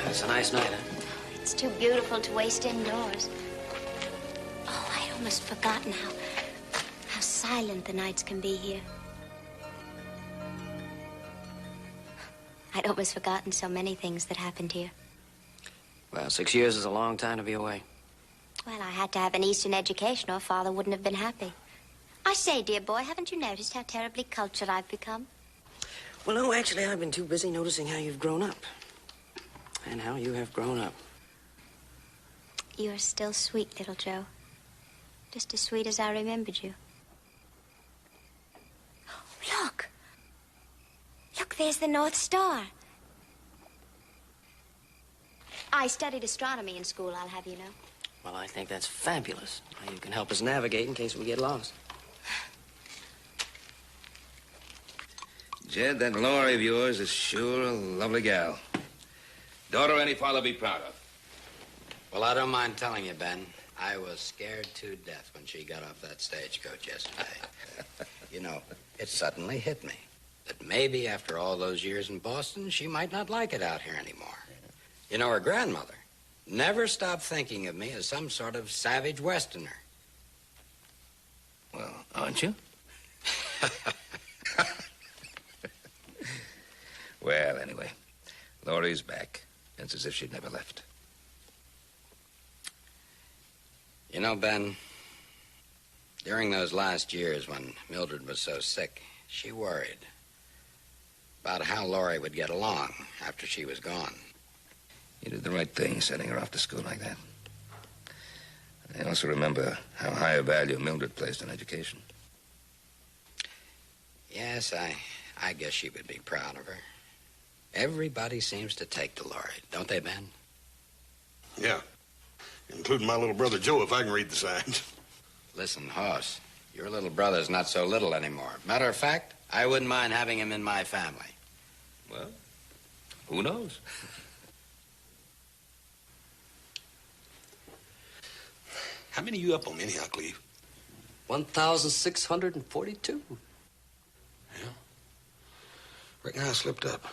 It's a nice night, huh? It's too beautiful to waste indoors. Oh, I'd almost forgotten how silent the nights can be here. I'd almost forgotten so many things that happened here. Well, 6 years is a long time to be away. Well, I had to have an Eastern education or Father wouldn't have been happy. I say, dear boy, haven't you noticed how terribly cultured I've become? Well, no, actually, I've been too busy noticing how you've grown up. And how you have grown up. You're still sweet, little Joe. Just as sweet as I remembered you. Oh, look! Look, there's the North Star. I studied astronomy in school, I'll have you know. Well, I think that's fabulous. You can help us navigate in case we get lost. Jed, that Laurie of yours is sure a lovely gal. Daughter any father be proud of. Well, I don't mind telling you, Ben, I was scared to death when she got off that stagecoach yesterday. You know, it suddenly hit me that maybe after all those years in Boston, she might not like it out here anymore. You know, her grandmother never stopped thinking of me as some sort of savage Westerner. Well, aren't you? Well, anyway, Laurie's back. It's as if she'd never left. You know, Ben, during those last years when Mildred was so sick, she worried about how Laurie would get along after she was gone. You did the right thing, sending her off to school like that. I also remember how high a value Mildred placed on education. Yes, I guess she would be proud of her. Everybody seems to take to Laurie, don't they, Ben? Yeah, including my little brother Joe, if I can read the signs. Listen, Hoss, your little brother's not so little anymore. Matter of fact, I wouldn't mind having him in my family. Well, who knows? How many you up on anyhow, Cleve? 1,642. Yeah. Reckon I slipped up.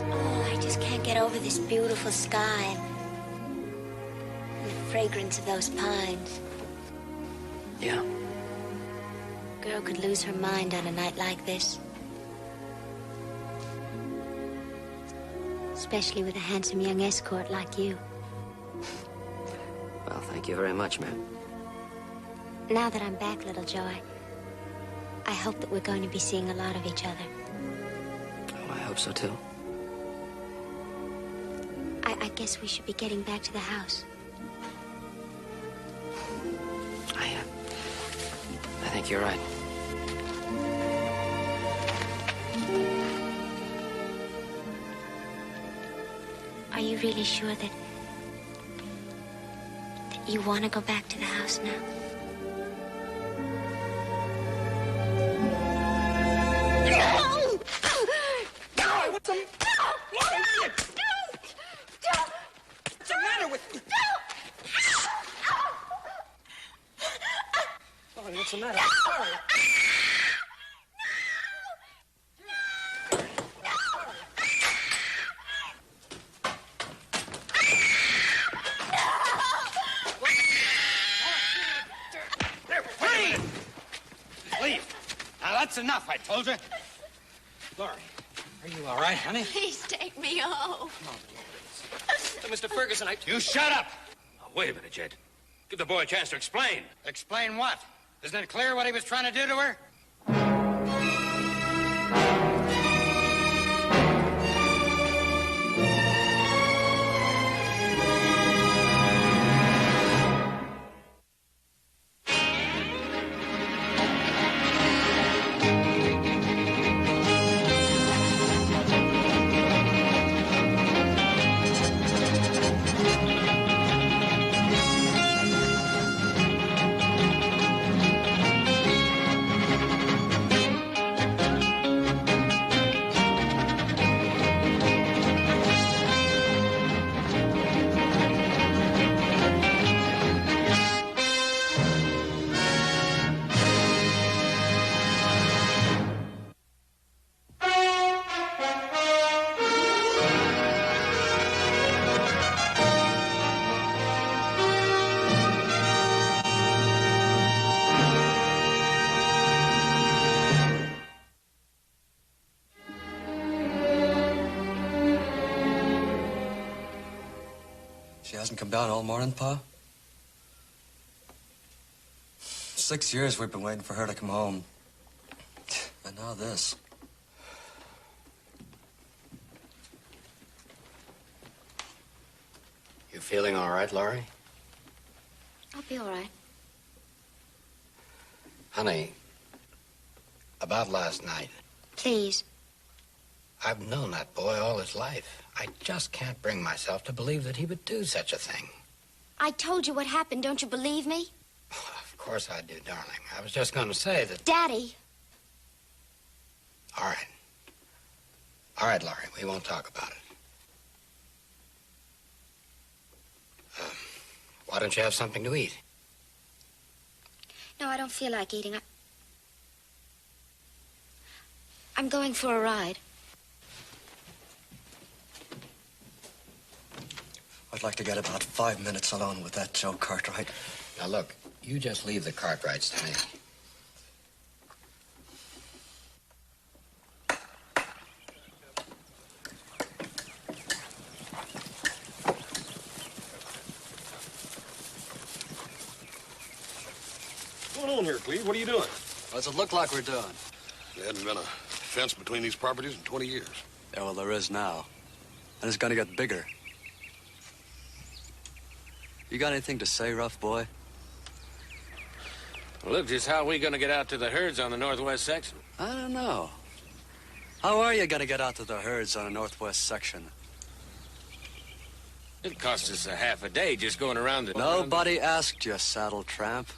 Oh, I just can't get over this beautiful sky and the fragrance of those pines. Yeah. A girl could lose her mind on a night like this. Especially with a handsome young escort like you. Well, thank you very much, ma'am. Now that I'm back, little Joe, I hope that we're going to be seeing a lot of each other. Oh, I hope so, too. I guess we should be getting back to the house. I think you're right. Are you really sure that you want to go back to the house now? No! God, what's the matter with you? Laurie, what's the matter? Laurie. That's enough, I told you. Laurie, are you all right, honey? Please take me home. So, Mr. Ferguson, You shut up! Oh, wait a minute, Jed. Give the boy a chance to explain. Explain what? Isn't it clear what he was trying to do to her? She hasn't come down all morning, Pa? 6 years we've been waiting for her to come home. And now this. You feeling all right, Laurie? I'll be all right. Honey, about last night. Please. I've known that boy all his life. I just can't bring myself to believe that he would do such a thing. I told you what happened. Don't you believe me? Of course I do, darling. I was just going to say that... Daddy. All right. All right, Laurie, we won't talk about it. Why don't you have something to eat? No, I don't feel like eating. I'm going for a ride. I'd like to get about 5 minutes alone with that Joe Cartwright. Now, look, you just leave the Cartwrights to me. What's going on here, Cleve? What are you doing? What does it look like we're doing? There hadn't been a fence between these properties in 20 years. Yeah, well, there is now. And it's gonna get bigger. You got anything to say, rough boy? Look, just how are we gonna get out to the herds on the northwest section? I don't know. How are you gonna get out to the herds on the northwest section? It cost us a half a day just going around the... Nobody asked you, saddle tramp.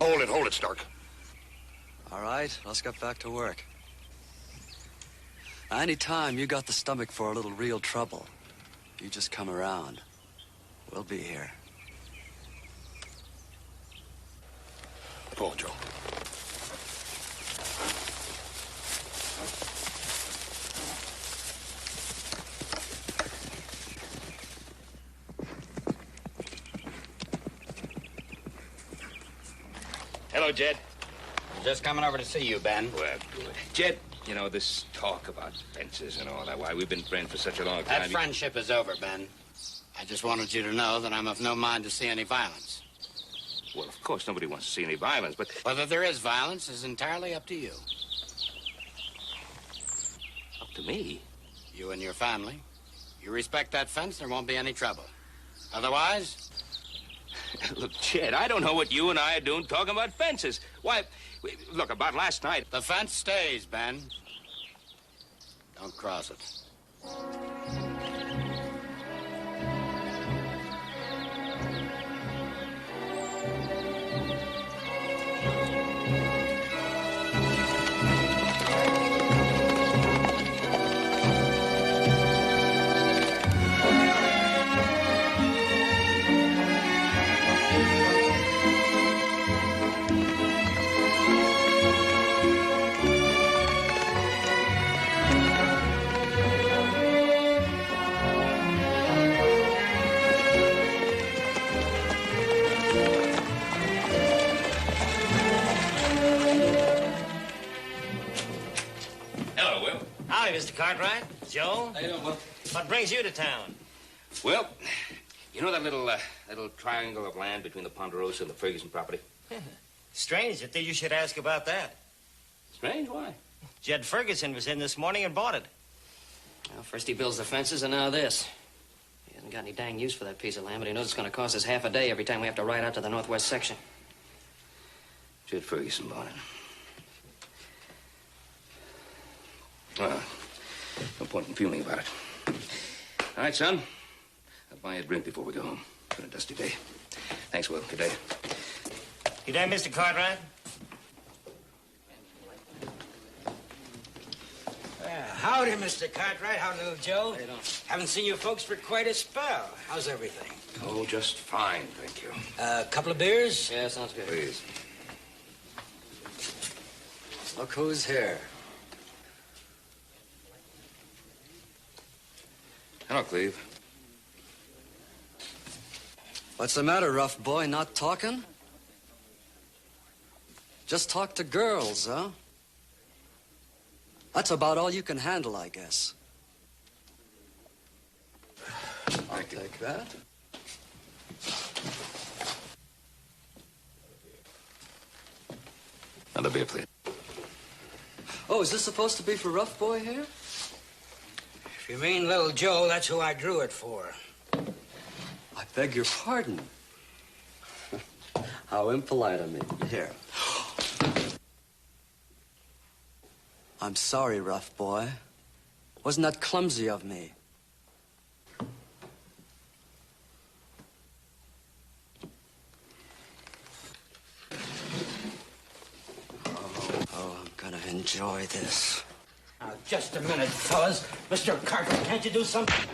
Hold it, Stark. All right, let's get back to work. Any time you got the stomach for a little real trouble, you just come around. We'll be here. Go on, Joe. Hello, Jed. Just coming over to see you, Ben. Well, good. Jed, you know, this talk about fences and all that, why, we've been friends for such a long time. That friendship is over, Ben. I just wanted you to know that I'm of no mind to see any violence. Well, of course, nobody wants to see any violence, but... Whether there is violence is entirely up to you. Up to me? You and your family. You respect that fence, there won't be any trouble. Otherwise... Look, Jed, I don't know what you and I are doing talking about fences. Why, look, about last night... The fence stays, Ben. Don't cross it. Howdy, Mr. Cartwright. Joe? How you doing, Will? What brings you to town? Well, you know that little triangle of land between the Ponderosa and the Ferguson property? Strange that you should ask about that. Strange, why? Jed Ferguson was in this morning and bought it. Well, first he builds the fences, and now this. He hasn't got any dang use for that piece of land, but he knows it's going to cost us half a day every time we have to ride out to the northwest section. Jed Ferguson bought it. Well, no point in fuming about it. All right, son. I'll buy you a drink before we go home. It's been a dusty day. Thanks, Will. Good day. Good day, Mr. Cartwright. Howdy, Mr. Cartwright. How do, Joe? How you doing? Haven't seen you folks for quite a spell. How's everything? Oh, just fine, thank you. A couple of beers? Yeah, sounds good. Please. Look who's here. Hello, Cleve. What's the matter, rough boy? Not talking? Just talk to girls, huh? That's about all you can handle, I guess. I'll take that. Another beer, please. Oh, is this supposed to be for Rough Boy here? If you mean Little Joe, that's who I drew it for. I beg your pardon. How impolite of me. Here. I'm sorry, Rough Boy. Wasn't that clumsy of me? Oh, I'm gonna enjoy this. Now, just a minute, fellas. Mr. Cartwright, can't you do something?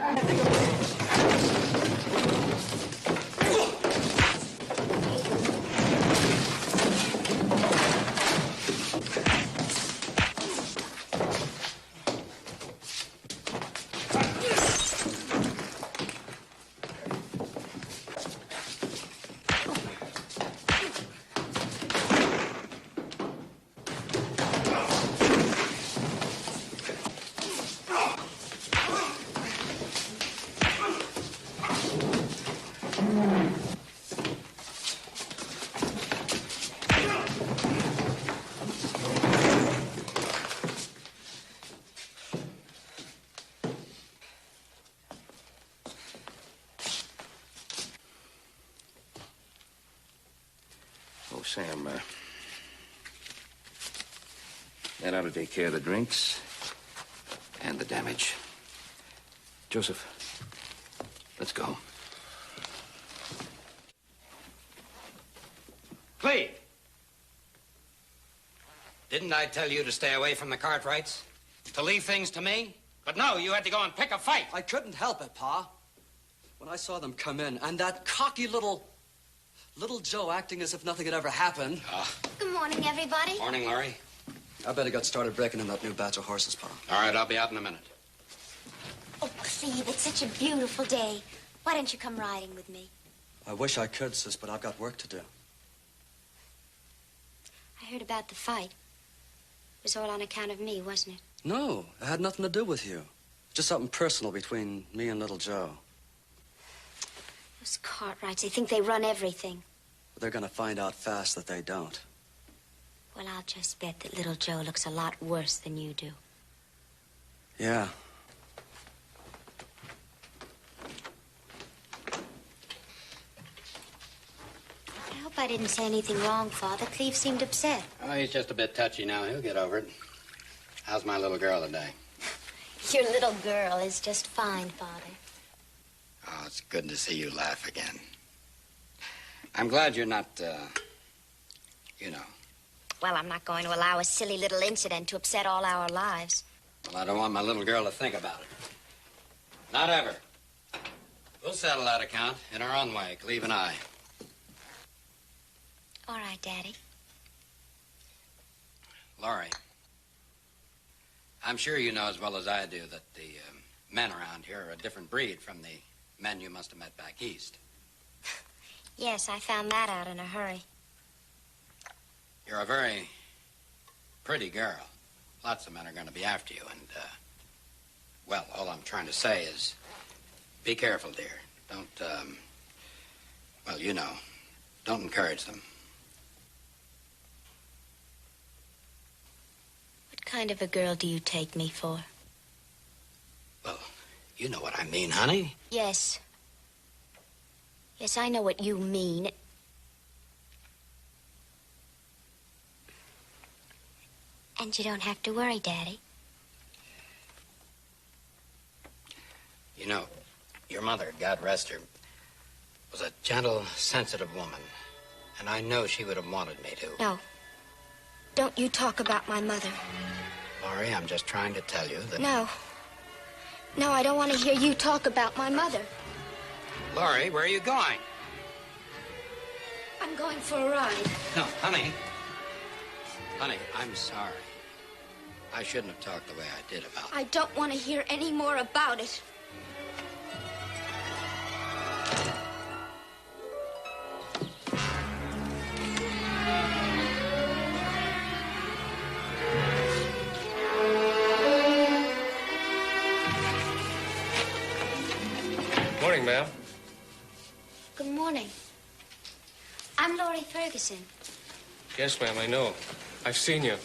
Sam, that ought to take care of the drinks and the damage. Joseph, let's go. Cleve! Didn't I tell you to stay away from the Cartwrights? To leave things to me? But no, you had to go and pick a fight. I couldn't help it, Pa. When I saw them come in, and that cocky little Joe acting as if nothing had ever happened. Good morning, everybody. Morning, Laurie. I better get started breaking in that new batch of horses, Pa. All right, I'll be out in a minute. Oh, Cleve, it's such a beautiful day. Why don't you come riding with me? I wish I could, sis, but I've got work to do. I heard about the fight. It was all on account of me, wasn't it? No, it had nothing to do with you. Just something personal between me and little Joe. Those Cartwrights, they think they run everything. But they're gonna find out fast that they don't. Well, I'll just bet that little Joe looks a lot worse than you do. Yeah. I hope I didn't say anything wrong, Father. Cleve seemed upset. Oh, he's just a bit touchy now. He'll get over it. How's my little girl today? Your little girl is just fine, Father. Oh, it's good to see you laugh again. I'm glad you're not, you know. Well, I'm not going to allow a silly little incident to upset all our lives. Well, I don't want my little girl to think about it. Not ever. We'll settle that account in our own way, Cleve and I. All right, Daddy. Laurie, I'm sure you know as well as I do that the men around here are a different breed from the men you must have met back east. Yes, I found that out in a hurry. You're a very pretty girl. Lots of men are going to be after you, and, well, all I'm trying to say is be careful, dear. Don't, well, you know, don't encourage them. What kind of a girl do you take me for? Well, you know what I mean, honey. Yes. Yes, I know what you mean. And you don't have to worry, Daddy. You know, your mother, God rest her, was a gentle, sensitive woman. And I know she would have wanted me to. No. Don't you talk about my mother. Laurie, I'm just trying to tell you that... No. No, I don't want to hear you talk about my mother. Laurie, where are you going? I'm going for a ride. No, honey. Honey, I'm sorry. I shouldn't have talked the way I did about it. I don't want to hear any more about it. Morning, morning, ma'am. Good morning. I'm Laurie Ferguson. Yes, ma'am, I know. I've seen you.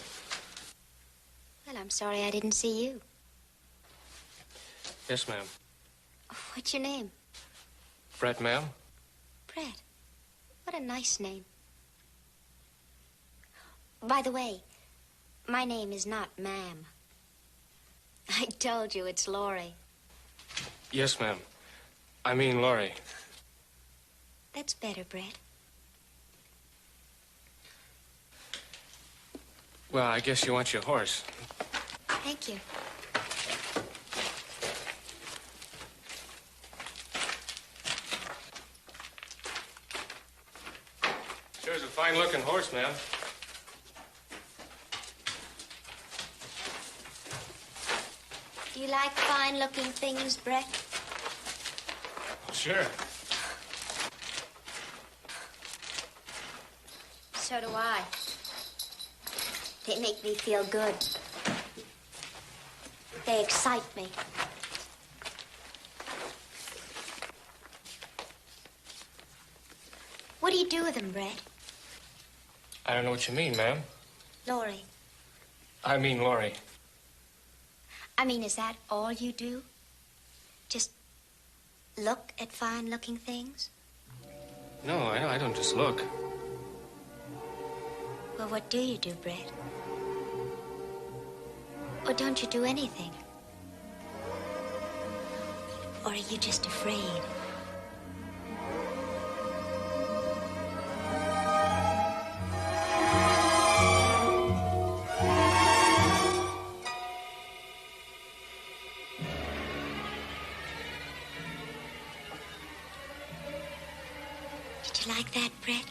Well, I'm sorry I didn't see you. Yes, ma'am. What's your name? Brett, ma'am. Brett. What a nice name. By the way, my name is not Ma'am. I told you it's Laurie. Yes, ma'am. I mean Laurie. That's better, Brett. Well, I guess you want your horse. Thank you. Sure is a fine-looking horse, ma'am. Do you like fine-looking things, Brett? Sure. So do I. They make me feel good. They excite me. What do you do with them, Brett? I don't know what you mean, ma'am. Laurie. I mean Laurie. I mean, is that all you do? Just look at fine-looking things? No, I don't just look. Well, what do you do, Brett? Or don't you do anything? Or are you just afraid? Did you like that, Brett?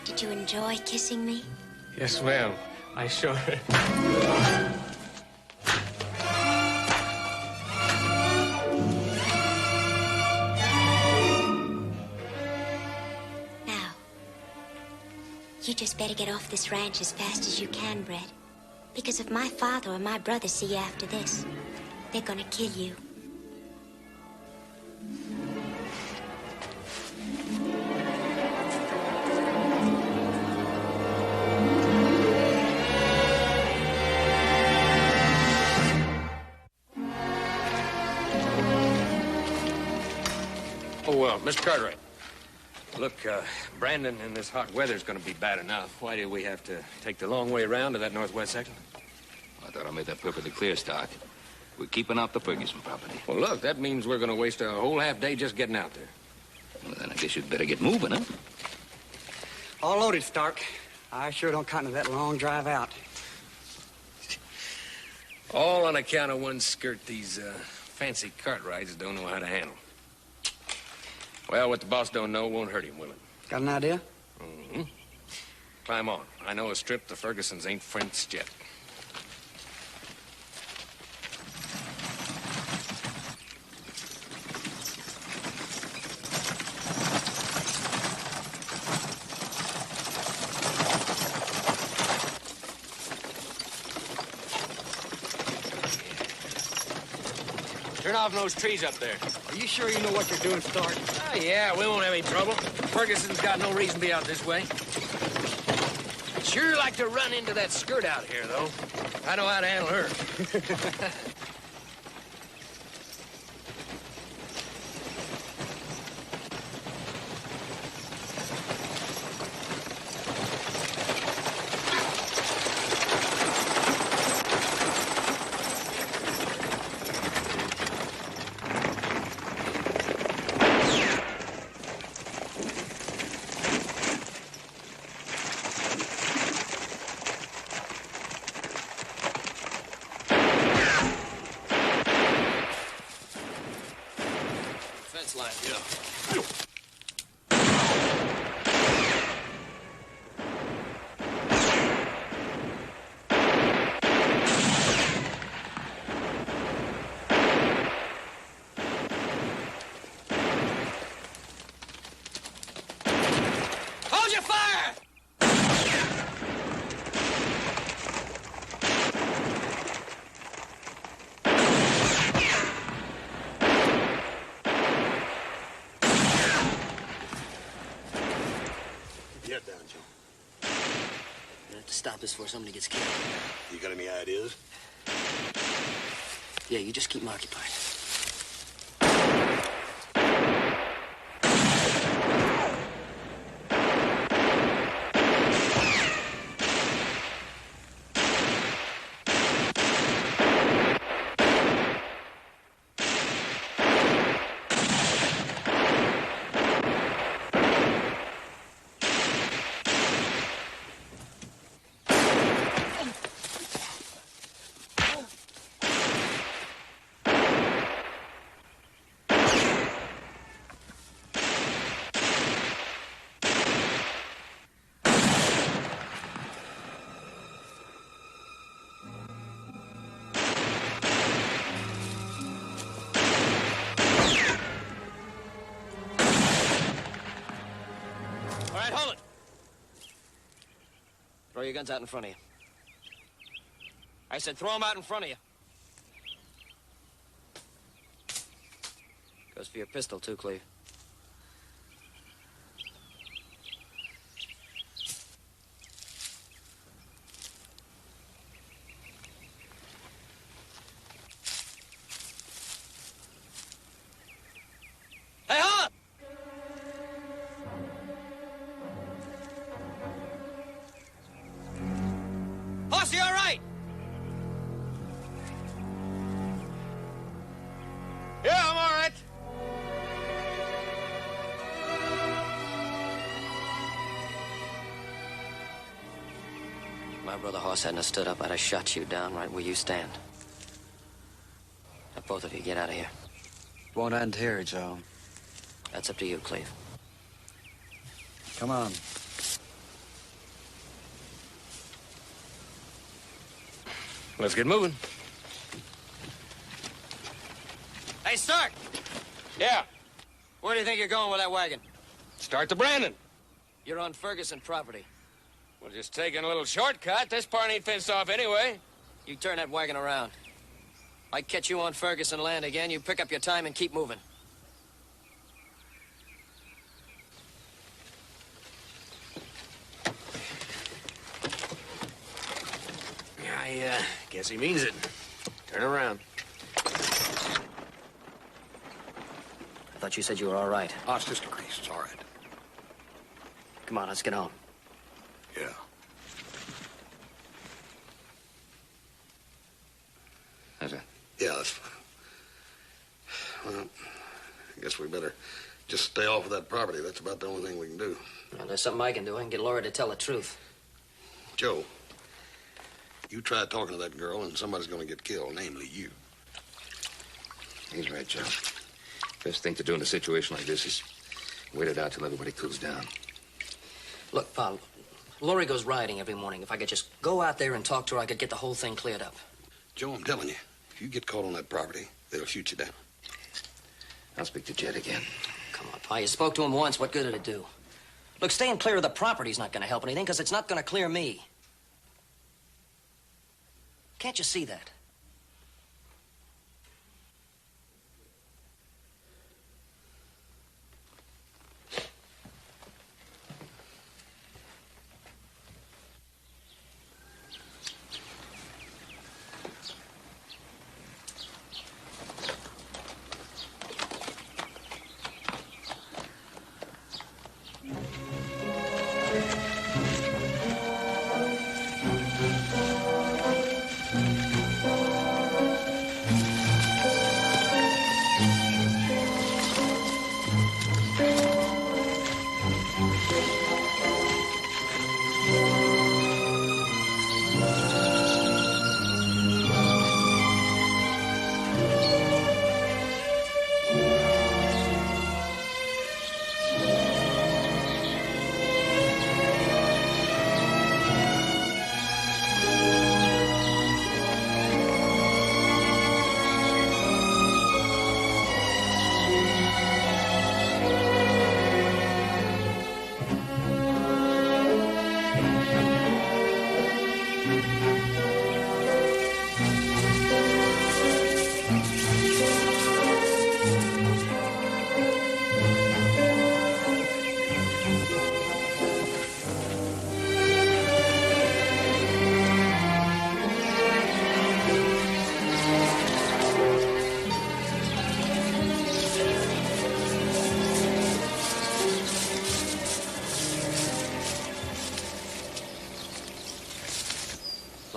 Did you enjoy kissing me? Yes, ma'am. I sure... Now, you just better get off this ranch as fast as you can, Brett. Because if my father or my brother see you after this, they're gonna kill you. Oh, well, Mr. Cartwright. Look, Brandon in this hot weather's going to be bad enough. Why do we have to take the long way around to that northwest section? I thought I made that perfectly clear, Stark. We're keeping out the Ferguson property. Well, look, that means we're going to waste a whole half day just getting out there. Well, then I guess you'd better get moving, huh? All loaded, Stark. I sure don't cotton to that long drive out. All on account of one skirt these fancy Cartwrights don't know how to handle. Well, what the boss don't know won't hurt him, will it? Got an idea? Mm-hmm. Climb on. I know a strip the Fergusons ain't fenced yet. Turn off those trees up there. Are you sure you know what you're doing, Stark? Oh, yeah, we won't have any trouble. Ferguson's got no reason to be out this way. I'd sure like to run into that skirt out here, though. I know how to handle her. Fence line, yeah. Hold your fire! Joe? We have to stop this before somebody gets killed. You got any ideas? Yeah, you just keep them occupied. Throw your guns out in front of you. I said throw them out in front of you. Goes for your pistol, too, Cleve. Hey, hold it! Horsey, all right? Yeah, I'm all right. My brother Hoss hadn't have stood up, I'd have shot you down right where you stand. Now, both of you get out of here. Won't end here, Joe. That's up to you, Cleve. Come on. Let's get moving. Hey, Stark! Yeah. Where do you think you're going with that wagon? Start the branding. You're on Ferguson property. We're just taking a little shortcut. This part ain't fenced off anyway. You turn that wagon around. I catch you on Ferguson land again, you pick up your time and keep moving. I guess he means it. Turn around. I thought you said you were all right. Oh, it's just a crease. It's all right. Come on, let's get home. Yeah. How's that? Yeah, that's fine. Well, I guess we better just stay off of that property. That's about the only thing we can do. Well, there's something I can do. I can get Laurie to tell the truth. Joe, you try talking to that girl and somebody's going to get killed, namely you. He's right, Joe. Best thing to do in a situation like this is wait it out till everybody cools down. Look, pal, Laurie goes riding every morning. If I could just go out there and talk to her, I could get the whole thing cleared up. Joe, I'm telling you, if you get caught on that property, they'll shoot you down. I'll speak to Jed again. Come on, Pa, you spoke to him once. What good did it do? Look, staying clear of the property's not going to help anything, because it's not going to clear me. Can't you see that?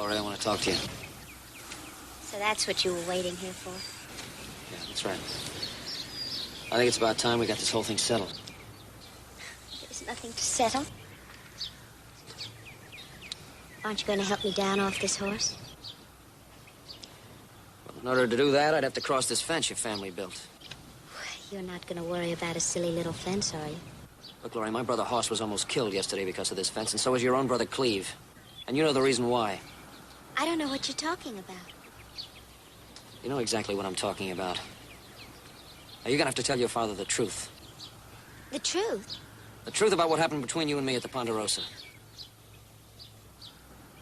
Laurie, I want to talk to you. So that's what you were waiting here for? Yeah, that's right. I think it's about time we got this whole thing settled. There's nothing to settle. Aren't you going to help me down off this horse? Well, in order to do that, I'd have to cross this fence your family built. You're not going to worry about a silly little fence, are you? Look, Laurie, my brother Hoss was almost killed yesterday because of this fence, and so was your own brother Cleve. And you know the reason why. I don't know what you're talking about. You know exactly what I'm talking about. Now, you're gonna have to tell your father the truth. The truth? The truth about what happened between you and me at the Ponderosa.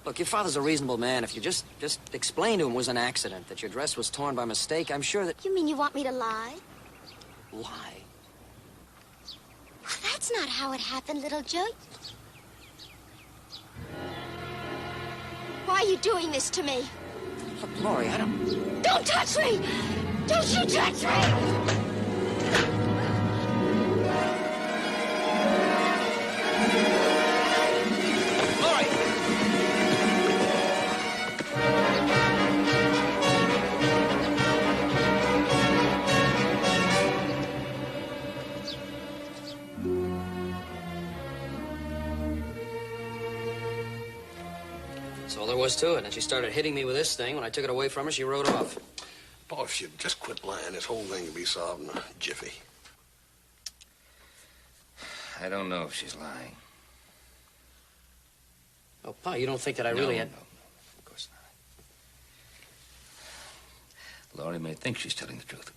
Look, your father's a reasonable man. If you just explain to him it was an accident, that your dress was torn by mistake, I'm sure that... You mean you want me to lie? Lie? That's not how it happened, little Joe. Why are you doing this to me? Look, Laurie, I don't... Don't touch me! Don't you touch me! That's all there was to it. And she started hitting me with this thing. When I took it away from her, she rode off. Pa, if you'd just quit lying, this whole thing could be solved in a jiffy. I don't know if she's lying. Oh, Pa, you don't think that I really had... No, of course not. Laurie may think she's telling the truth.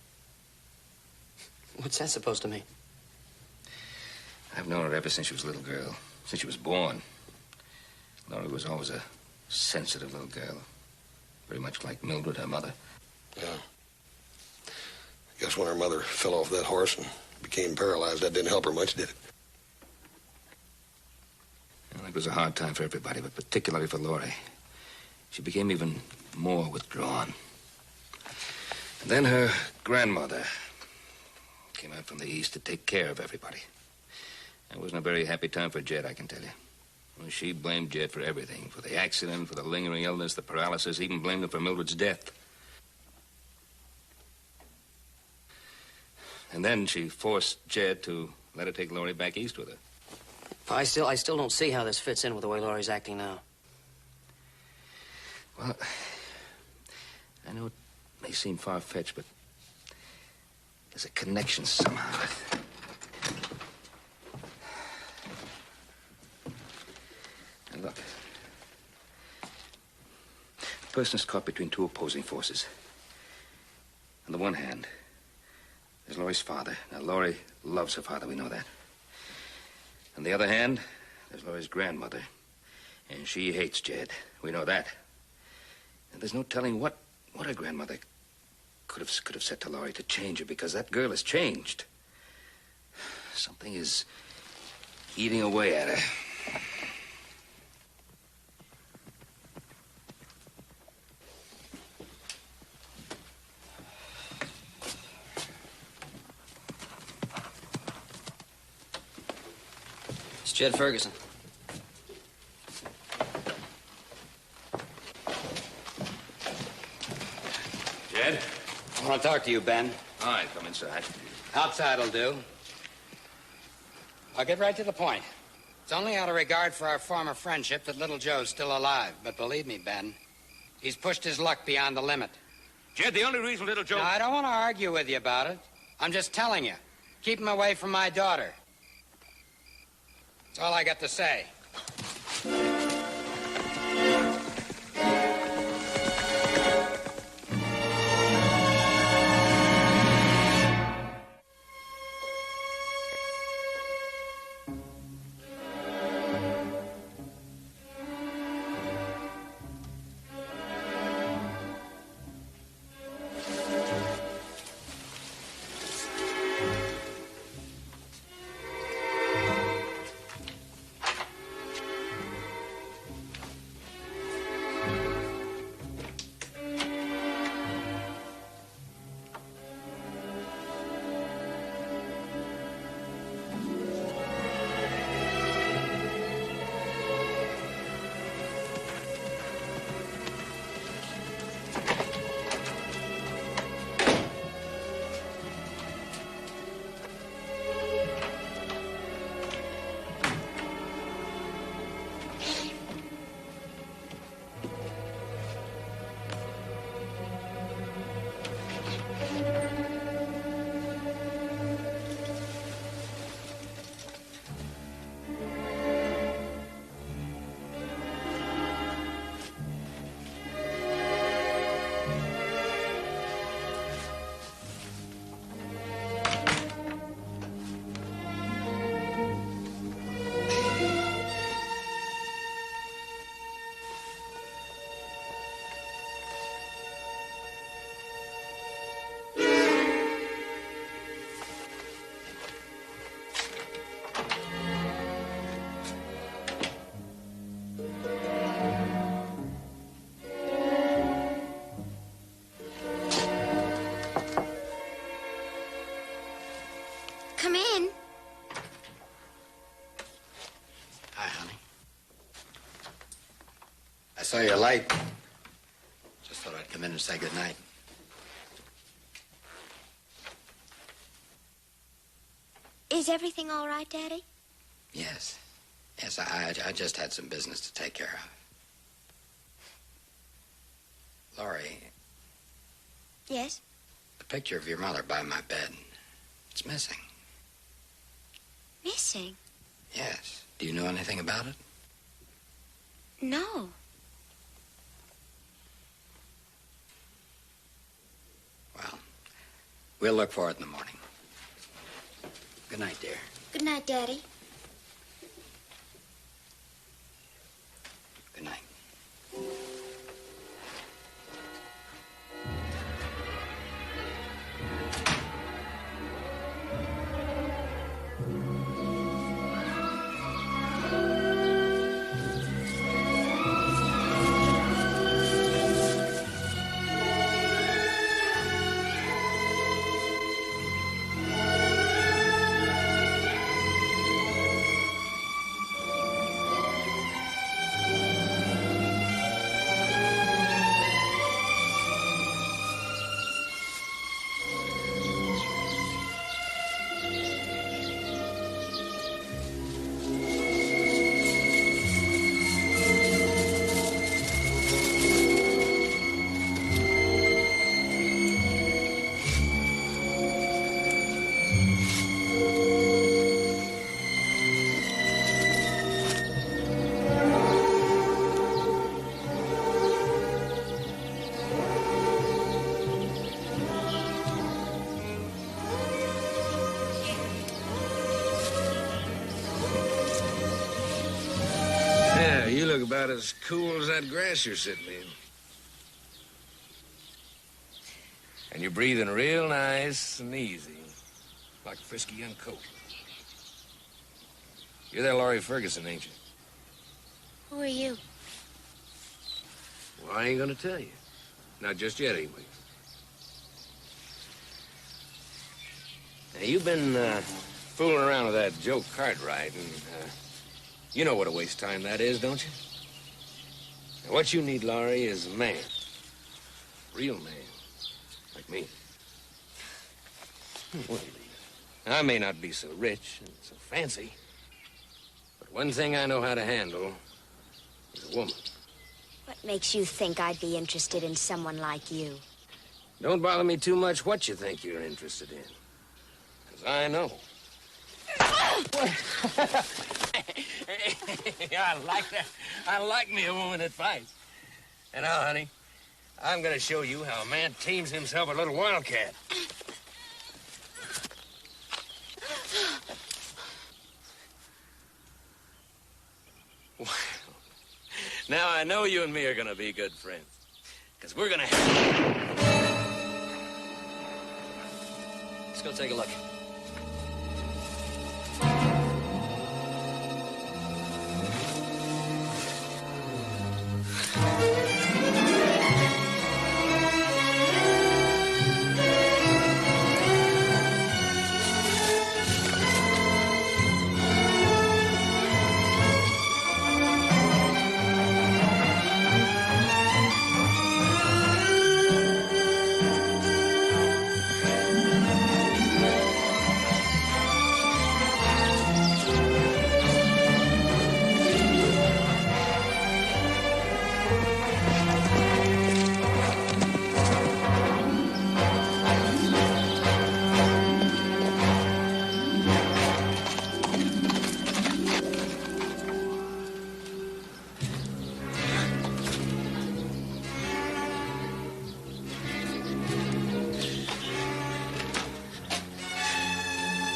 What's that supposed to mean? I've known her ever since she was a little girl, since she was born. Laurie was always a sensitive little girl, very much like Mildred, her mother. Yeah. I guess when her mother fell off that horse and became paralyzed, that didn't help her much, did it? Well, it was a hard time for everybody, but particularly for Laurie. She became even more withdrawn. And then her grandmother came out from the east to take care of everybody. It wasn't a very happy time for Jed, I can tell you. Well, she blamed Jed for everything, for the accident, for the lingering illness, the paralysis, even blamed him for Mildred's death. And then she forced Jed to let her take Laurie back east with her. Pa, I still don't see how this fits in with the way Laurie's acting now. Well, I know it may seem far-fetched, but there's a connection somehow. And look, a person is caught between two opposing forces. On the one hand, there's Laurie's father. Now, Laurie loves her father, we know that. On the other hand, there's Laurie's grandmother. And she hates Jed. We know that. And there's no telling what her grandmother could have said to Laurie to change her, because that girl has changed. Something is eating away at her. It's Jed Ferguson. Jed? I want to talk to you, Ben. All right, come inside. Outside'll do. I'll get right to the point. It's only out of regard for our former friendship that little Joe's still alive. But believe me, Ben, he's pushed his luck beyond the limit. Jed, the only reason little Joe... Now, I don't want to argue with you about it. I'm just telling you. Keep him away from my daughter. That's all I got to say. saw your light. Just thought I'd come in and say goodnight. Is everything all right, Daddy? Yes. Yes, I just had some business to take care of. Laurie, Yes? the picture of your mother by my bed, it's missing. Missing? Yes. Do you know anything about it? No. Well, we'll look for it in the morning. Good night, dear. Good night, Daddy. Good night. Yeah, you look about as cool as that grass you're sitting in. And you're breathing real nice and easy, like a frisky young colt. You're that Laurie Ferguson, ain't you? Who are you? Well, I ain't gonna tell you. Not just yet, anyway. Now, you've been fooling around with that Joe Cartwright, and you know what a waste of time that is, don't you? Now, what you need, Laurie, is a man. Real man. Like me. Well, I may not be so rich and so fancy, but one thing I know how to handle is a woman. What makes you think I'd be interested in someone like you? Don't bother me too much what you think you're interested in. Because I know. I like that. I like me a woman that fights. And now, honey, I'm going to show you how a man tames himself a little wildcat. Well, now I know you and me are going to be good friends. Because we're going to have... Let's go take a look.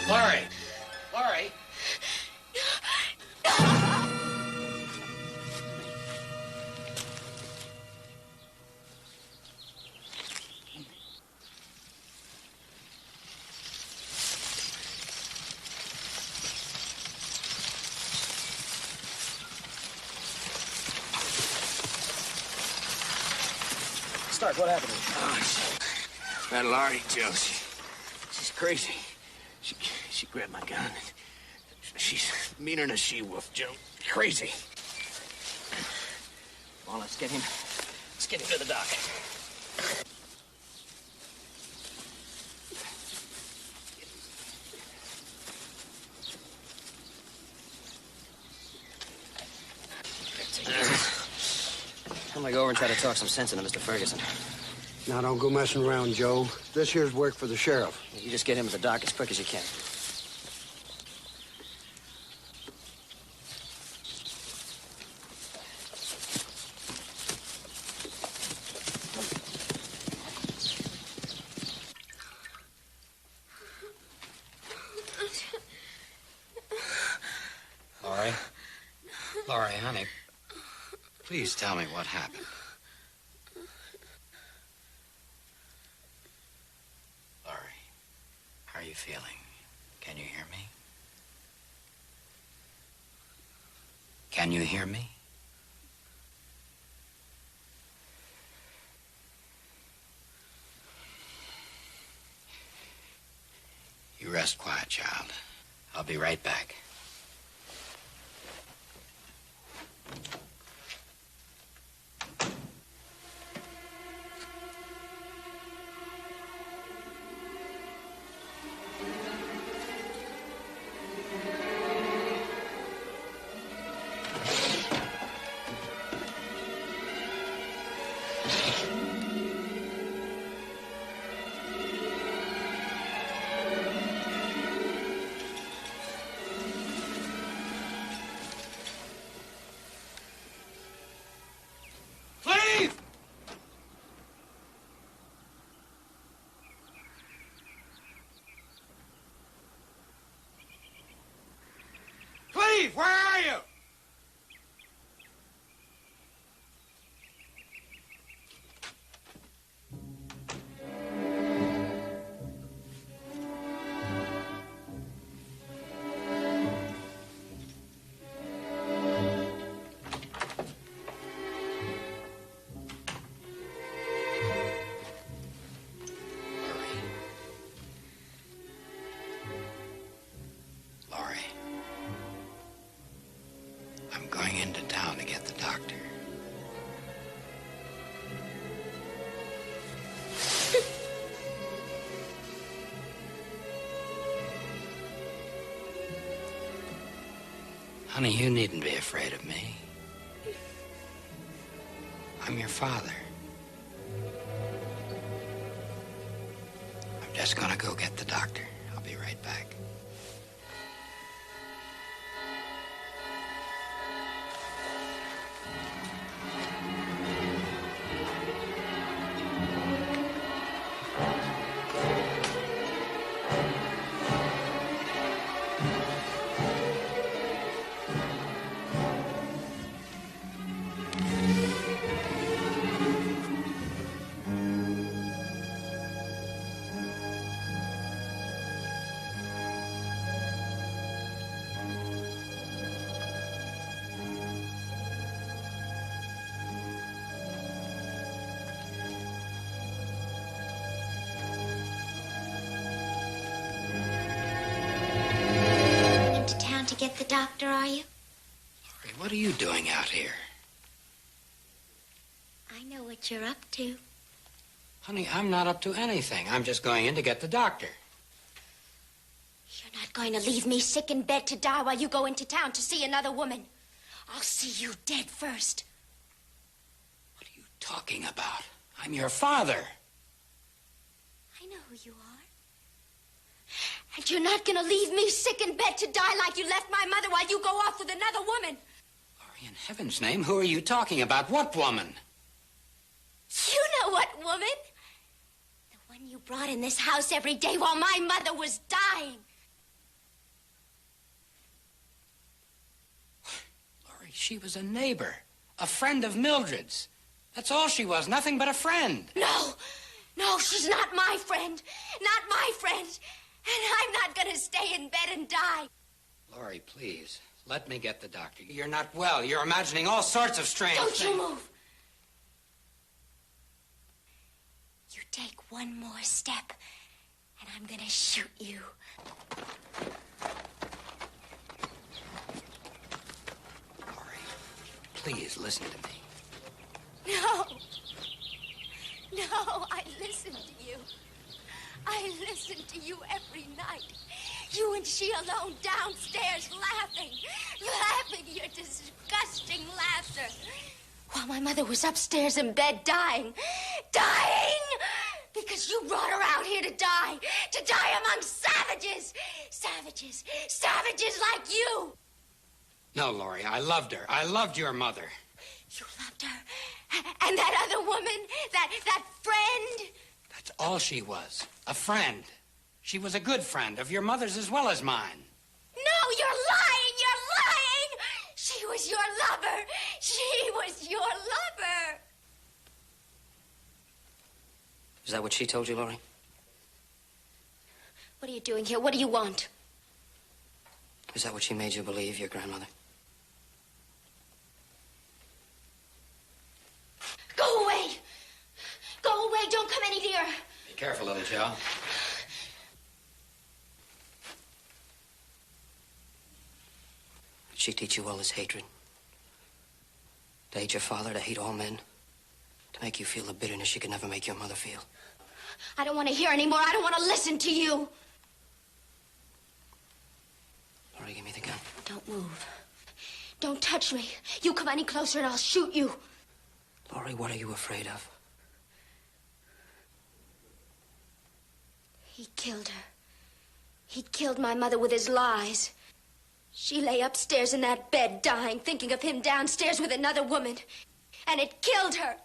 Laurie! Laurie! Stark, what happened? Oh, that Laurie, Joe, she's crazy. She grabbed my gun. And she's meaner than a she-wolf, Joe. Crazy. Come on, let's get him to the dock. I'm gonna go over and try to talk some sense into Mr. Ferguson. Now, don't go messing around, Joe. This here's work for the sheriff. You just get him to the dock as quick as you can. Laurie? Laurie, honey, please tell me what happened. Laurie, how are you feeling? Can you hear me? Can you hear me? You rest quiet, child. I'll be right back. Cleve, where are you? I'm going into town to get the doctor. Honey, you needn't be afraid of me. I'm your father. I'm just gonna go get the doctor. I'll be right back. To get the doctor, are you? Laurie, what are you doing out here? I know what you're up to. Honey, I'm not up to anything. I'm just going in to get the doctor. You're not going to leave me sick in bed to die while you go into town to see another woman. I'll see you dead first. What are you talking about? I'm your father. I know who you are. And you're not going to leave me sick in bed to die like you left my mother while you go off with another woman. Laurie, in heaven's name, who are you talking about? What woman? You know what woman. The one you brought in this house every day while my mother was dying. Laurie, she was a neighbor, a friend of Mildred's. That's all she was, nothing but a friend. No, she's not my friend. Not my friend. And I'm not going to stay in bed and die. Laurie, please, let me get the doctor. You're not well. You're imagining all sorts of strange things. Don't you move. You take one more step, and I'm going to shoot you. Laurie, please listen to me. No. No, I listen to you. I listen to you every night. You and she alone downstairs laughing. Laughing your disgusting laughter. While my mother was upstairs in bed dying. Dying! Because you brought her out here to die. To die among savages. Savages. Savages like you. No, Laurie, I loved her. I loved your mother. You loved her? And that other woman? That friend? That's all she was. A friend. She was a good friend of your mother's as well as mine. No, you're lying! You're lying! She was your lover. She was your lover. Is that what she told you, Laurie? What are you doing here? What do you want? Is that what she made you believe, your grandmother? Go away! Go away! Don't come any nearer! Be careful, little Joe. Did she teach you all this hatred? To hate your father, to hate all men? To make you feel the bitterness she could never make your mother feel? I don't want to hear anymore. I don't want to listen to you. Laurie, give me the gun. Don't move. Don't touch me. You come any closer and I'll shoot you. Laurie, what are you afraid of? He killed her. He killed my mother with his lies. She lay upstairs in that bed dying, thinking of him downstairs with another woman. And it killed her.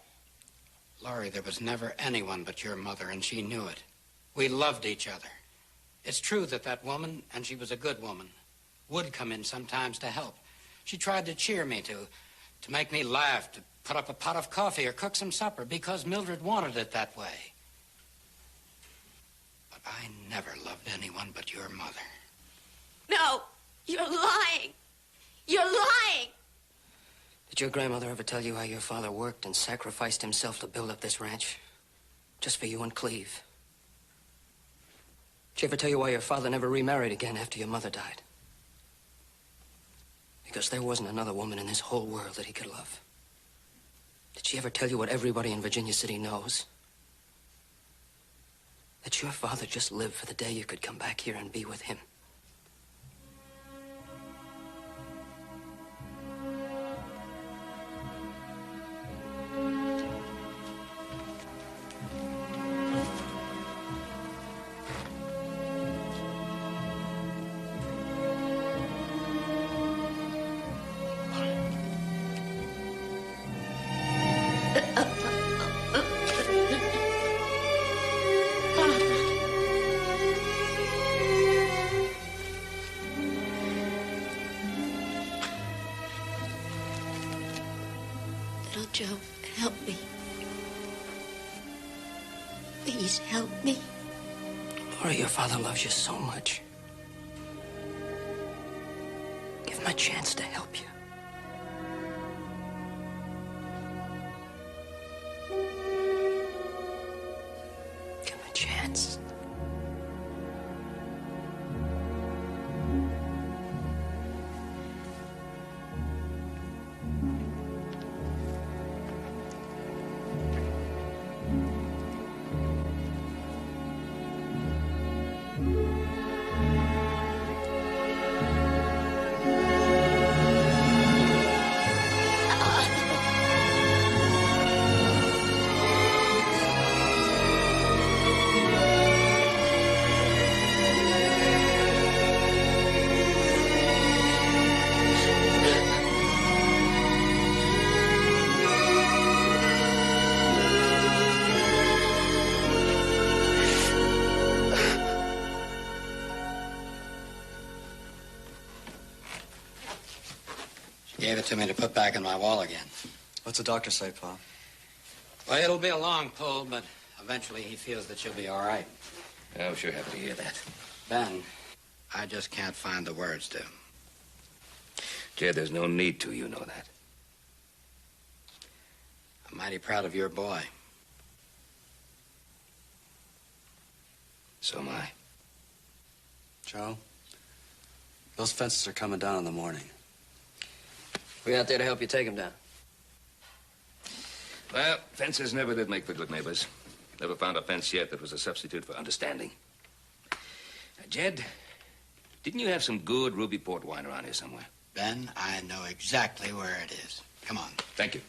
Laurie, there was never anyone but your mother, and she knew it. We loved each other. It's true that that woman, and she was a good woman, would come in sometimes to help. She tried to cheer me, to make me laugh, to put up a pot of coffee or cook some supper because Mildred wanted it that way. But I never loved anyone but your mother. No, you're lying. You're lying. Did your grandmother ever tell you how your father worked and sacrificed himself to build up this ranch? Just for you and Cleve? Did she ever tell you why your father never remarried again after your mother died? Because there wasn't another woman in this whole world that he could love. Did she ever tell you what everybody in Virginia City knows? That your father just lived for the day you could come back here and be with him. Little Joe, help me. Please help me. Laurie, your father loves you so much. Give him a chance to help you. Give him a chance. Gave it to me to put back in my wall again. What's the doctor say, Pa? Well, it'll be a long pull, but eventually he feels that she'll be all right. I'm sure happy to hear that. Ben, I just can't find the words to. Jed, there's no need to, you know that. I'm mighty proud of your boy. So am I. Joe, those fences are coming down in the morning. We out there to help you take him down. Well, fences never did make for good neighbors. Never found a fence yet that was a substitute for understanding. Jed, didn't you have some good ruby port wine around here somewhere? Ben, I know exactly where it is. Come on. Thank you.